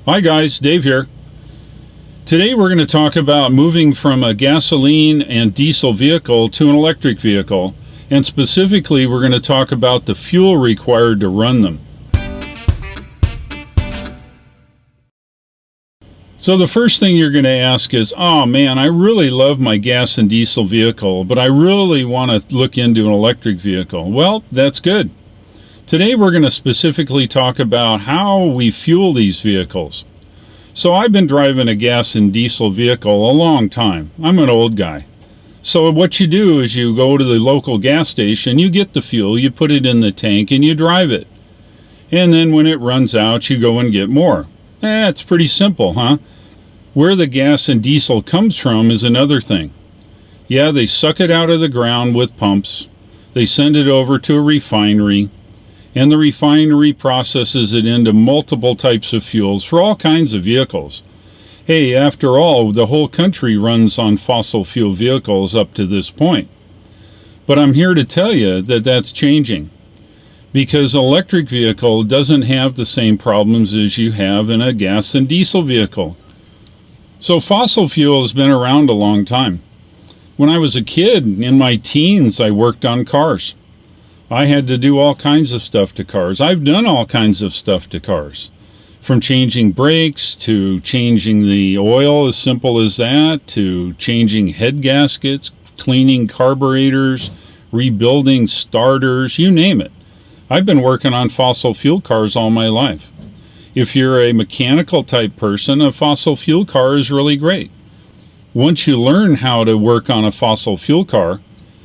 Hi guys, Dave here. Today we're going to talk about moving from a gasoline and diesel vehicle to an electric vehicle, and specifically we're going to talk about the fuel required to run them. So the first thing you're going to ask is, oh man, I really love my gas and diesel vehicle, but I really want to look into an electric vehicle. Well, that's good. Today we're going to specifically talk about how we fuel these vehicles. So I've been driving a gas and diesel vehicle a long time. I'm an old guy. So what you do is you go to the local gas station, you get the fuel, you put it in the tank, and you drive it. And then when it runs out, you go and get more. It's pretty simple, huh? Where the gas and diesel comes from is another thing. Yeah, they suck it out of the ground with pumps. They send it over to a refinery. And the refinery processes it into multiple types of fuels for all kinds of vehicles. Hey, after all, the whole country runs on fossil fuel vehicles up to this point. But I'm here to tell you that that's changing, because an electric vehicle doesn't have the same problems as you have in a gas and diesel vehicle. So fossil fuel has been around a long time. When I was a kid, in my teens, I worked on cars. I had to do all kinds of stuff to cars. I've done all kinds of stuff to cars, from changing brakes to changing the oil, as simple as that, to changing head gaskets, cleaning carburetors, rebuilding starters, you name it. I've been working on fossil fuel cars all my life. If you're a mechanical type person, a fossil fuel car is really great. Once you learn how to work on a fossil fuel car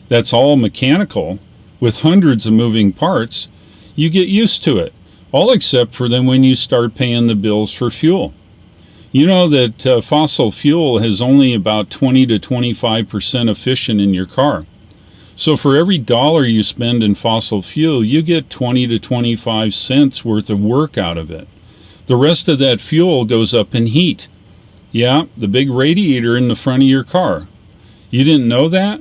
that's all mechanical, with hundreds of moving parts, you get used to it, all except for then when you start paying the bills for fuel. You know that fossil fuel is only about 20 to 25% efficient in your car. So for every dollar you spend in fossil fuel, you get 20 to 25 cents worth of work out of it. The rest of that fuel goes up in heat. Yeah, the big radiator in the front of your car. You didn't know that?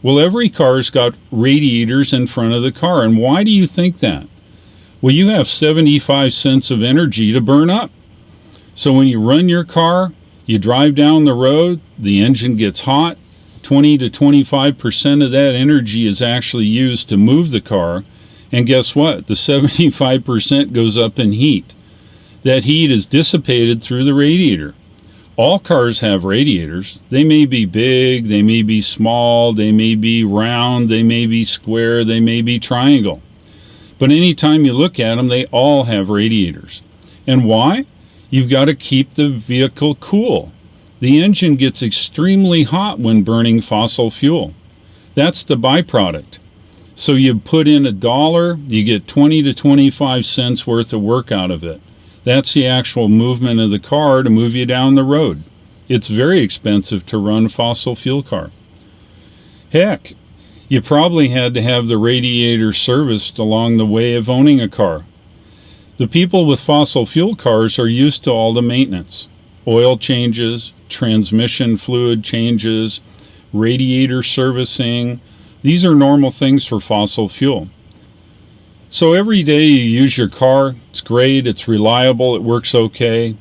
Well, every car's got radiators in front of the car. And why do you think that? Well, you have 75 cents of energy to burn up. So when you run your car, you drive down the road, the engine gets hot, 20 to 25% of that energy is actually used to move the car. And guess what? The 75% goes up in heat. That heat is dissipated through the radiator. All cars have radiators. They may be big, they may be small, they may be round, they may be square, they may be triangle. But anytime you look at them, they all have radiators. And why? You've got to keep the vehicle cool. The engine gets extremely hot when burning fossil fuel. That's the byproduct. So you put in $1, you get 20 to 25 cents worth of work out of it. That's the actual movement of the car to move you down the road. It's very expensive to run a fossil fuel car. Heck, you probably had to have the radiator serviced along the way of owning a car. The people with fossil fuel cars are used to all the maintenance. Oil changes, transmission fluid changes, radiator servicing. These are normal things for fossil fuel. So every day you use your car, it's great, it's reliable, it works okay.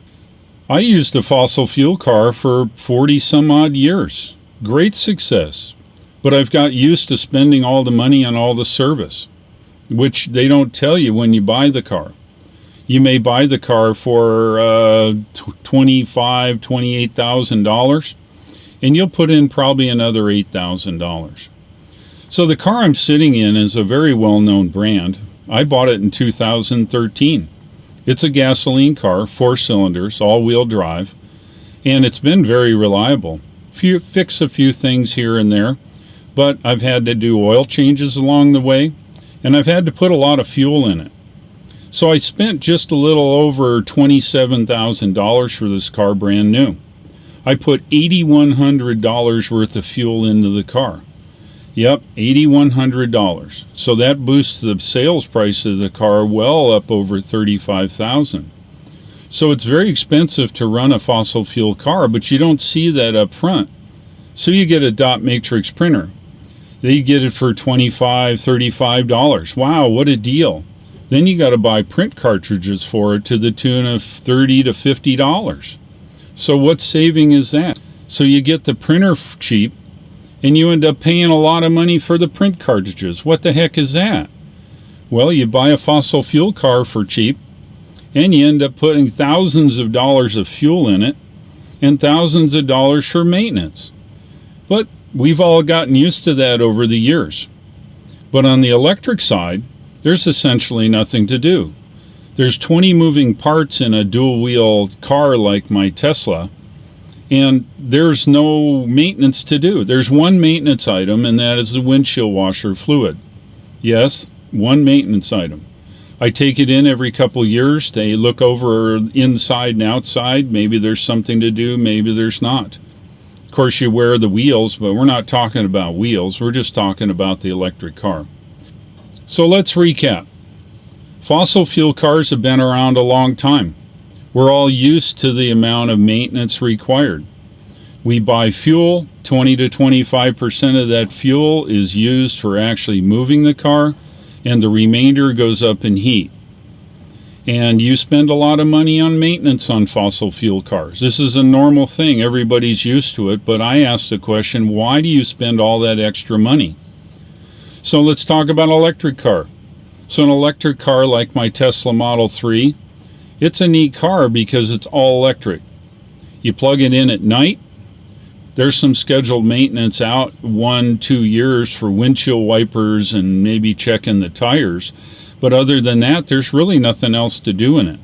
I used a fossil fuel car for 40 some odd years. Great success. But I've got used to spending all the money on all the service, which they don't tell you when you buy the car. You may buy the car for $25,000, $28,000, and you'll put in probably another $8,000. So the car I'm sitting in is a very well-known brand. I bought it in 2013. It's a gasoline car, 4 cylinders, all-wheel drive, and it's been very reliable. Fix a few things here and there, but I've had to do oil changes along the way, and I've had to put a lot of fuel in it. So I spent just a little over $27,000 for this car brand new. I put $8,100 worth of fuel into the car. Yep, $8,100. So that boosts the sales price of the car well up over $35,000. So it's very expensive to run a fossil fuel car, but you don't see that up front. So you get a dot matrix printer. They get it for $25, $35. Wow, what a deal. Then you got to buy print cartridges for it to the tune of $30 to $50. So what saving is that? So you get the printer cheap, and you end up paying a lot of money for the print cartridges. What the heck is that? Well, you buy a fossil fuel car for cheap, and you end up putting thousands of dollars of fuel in it, and thousands of dollars for maintenance. But we've all gotten used to that over the years. But on the electric side, there's essentially nothing to do. There's 20 moving parts in a dual-wheel car like my Tesla, and there's no maintenance to do. There's one maintenance item, and that is the windshield washer fluid. Yes, one maintenance item. I take it in every couple of years. They look over inside and outside. Maybe there's something to do, maybe there's not. Of course, you wear the wheels, but we're not talking about wheels. We're just talking about the electric car. So let's recap. Fossil fuel cars have been around a long time. We're all used to the amount of maintenance required. We buy fuel. 20 to 25% of that fuel is used for actually moving the car, and the remainder goes up in heat. And you spend a lot of money on maintenance on fossil fuel cars. This is a normal thing. Everybody's used to it, but I ask the question, why do you spend all that extra money? So let's talk about an electric car. So an electric car like my Tesla Model 3, it's a neat car because it's all electric. You plug it in at night. There's some scheduled maintenance out 1-2 years for windshield wipers and maybe checking the tires. But other than that, there's really nothing else to do in it.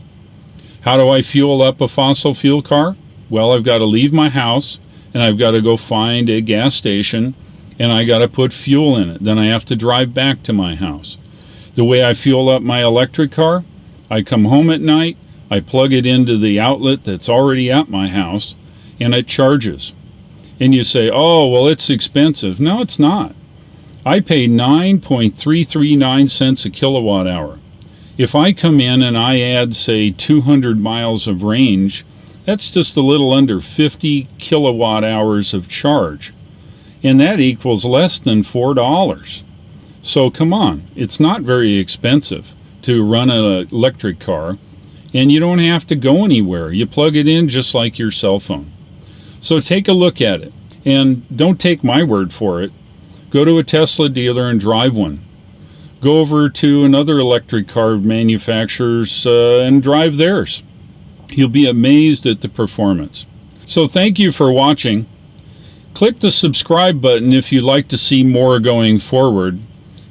How do I fuel up a fossil fuel car? Well, I've got to leave my house, and I've got to go find a gas station, and I got to put fuel in it. Then I have to drive back to my house. The way I fuel up my electric car, I come home at night, I plug it into the outlet that's already at my house, and it charges. And you say, oh, well, it's expensive. No, it's not. I pay 9.339 cents a kilowatt hour. If I come in and I add, say, 200 miles of range, that's just a little under 50 kilowatt hours of charge. And that equals less than $4. So come on, it's not very expensive to run an electric car, and you don't have to go anywhere. You plug it in just like your cell phone. So take a look at it, and don't take my word for it. Go to a Tesla dealer and drive one. Go over to another electric car manufacturers and drive theirs. You'll be amazed at the performance. So thank you for watching. Click the subscribe button if you'd like to see more going forward.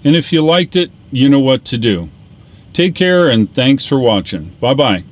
And if you liked it, you know what to do. Take care and thanks for watching. Bye-bye.